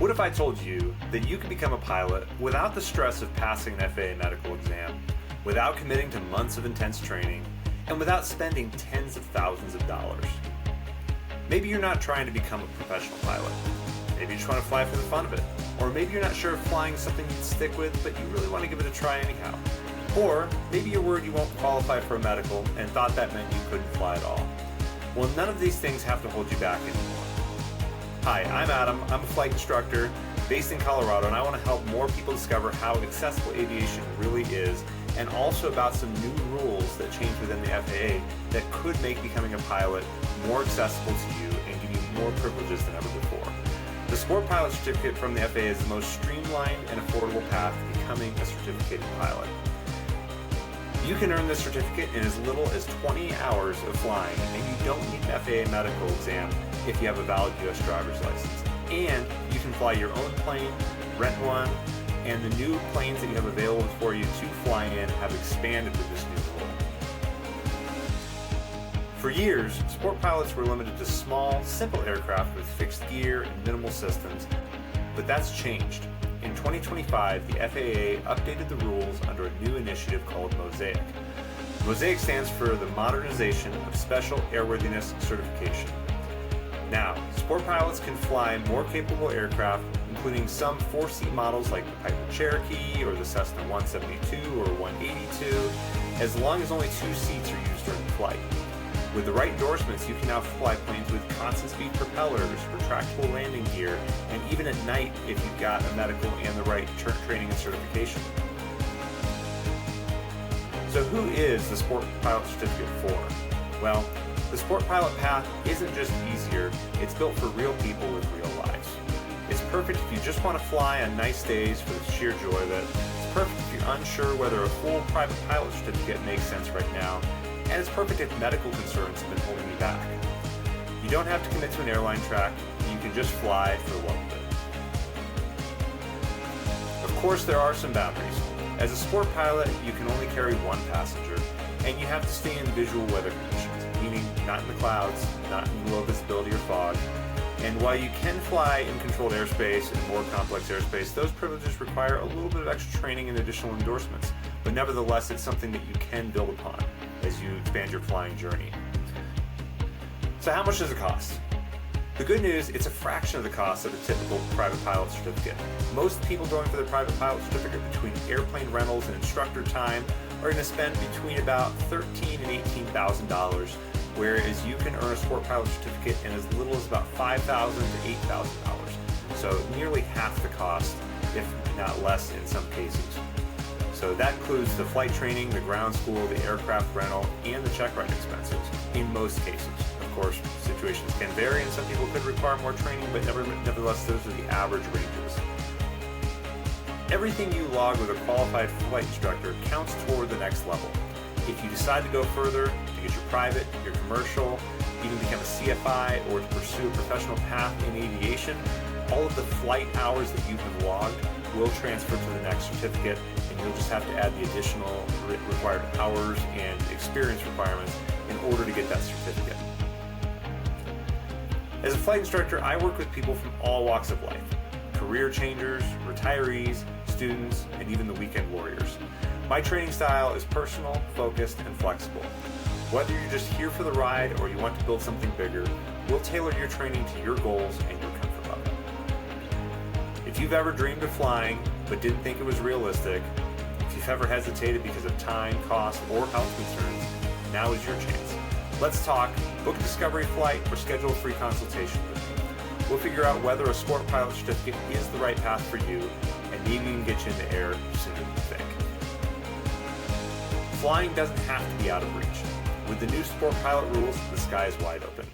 What if I told you that you could become a pilot without the stress of passing an FAA medical exam, without committing to months of intense training, and without spending tens of thousands of dollars? Maybe you're not trying to become a professional pilot. Maybe you just want to fly for the fun of it. Or maybe you're not sure if flying is something you'd stick with, but you really want to give it a try anyhow. Or maybe you're worried you won't qualify for a medical and thought that meant you couldn't fly at all. Well, none of these things have to hold you back anymore. Hi, I'm Adam. I'm a flight instructor based in Colorado, and I want to help more people discover how accessible aviation really is, and also about some new rules that change within the FAA that could make becoming a pilot more accessible to you and give you more privileges than ever before. The Sport Pilot Certificate from the FAA is the most streamlined and affordable path to becoming a certificated pilot. You can earn this certificate in as little as 20 hours of flying, and you don't need an FAA medical exam if you have a valid U.S. driver's license. And you can fly your own plane, rent one, and the new planes that you have available for you to fly in have expanded with this new rule. For years, sport pilots were limited to small, simple aircraft with fixed gear and minimal systems, but that's changed. In 2025, the FAA updated the rules under a new initiative called MOSAIC. MOSAIC stands for the Modernization of Special Airworthiness Certification. Now, sport pilots can fly more capable aircraft, including some four-seat models like the Piper Cherokee or the Cessna 172 or 182, as long as only 2 seats are used during flight. With the right endorsements, you can now fly planes with constant speed propellers, retractable landing gear, and even at night if you've got a medical and the right training and certification. So who is the Sport Pilot Certificate for? Well, the Sport Pilot path isn't just easier, it's built for real people with real lives. It's perfect if you just want to fly on nice days for the sheer joy of it. It's perfect if you're unsure whether a full private pilot certificate makes sense right now. And it's perfect if medical concerns have been holding you back. You don't have to commit to an airline track, you can just fly for the love of it. Of course, there are some boundaries. As a sport pilot, you can only carry one passenger, and you have to stay in visual weather conditions, meaning not in the clouds, not in low visibility or fog. And while you can fly in controlled airspace and more complex airspace, those privileges require a little bit of extra training and additional endorsements. But nevertheless, it's something that you can build upon as you expand your flying journey. So how much does it cost? The good news, it's a fraction of the cost of a typical private pilot certificate. Most people going for their private pilot certificate between airplane rentals and instructor time are going to spend between about $13,000 and $18,000, whereas you can earn a sport pilot certificate in as little as about $5,000 to $8,000. So nearly half the cost, if not less in some cases. So that includes the flight training, the ground school, the aircraft rental, and the check ride expenses in most cases. Of course, situations can vary and some people could require more training, but nevertheless, those are the average ranges. Everything you log with a qualified flight instructor counts toward the next level. If you decide to go further, to get your private, your commercial, even become a CFII, or to pursue a professional path in aviation, all of the flight hours that you have logged will transfer to the next certificate, and you'll just have to add the additional required hours and experience requirements in order to get that certificate. As a flight instructor, I work with people from all walks of life: career changers, retirees, students, and even the weekend warriors. My training style is personal, focused, and flexible. Whether you're just here for the ride or you want to build something bigger, we'll tailor your training to your goals and your comfort level. If you've ever dreamed of flying but didn't think it was realistic, if you've ever hesitated because of time, cost, or health concerns, now is your chance. Let's talk, book a discovery flight, or schedule a free consultation with me. We'll figure out whether a sport pilot certificate is the right path for you, and maybe even get you in the air sooner than you think. Flying doesn't have to be out of reach. With the new sport pilot rules, the sky is wide open.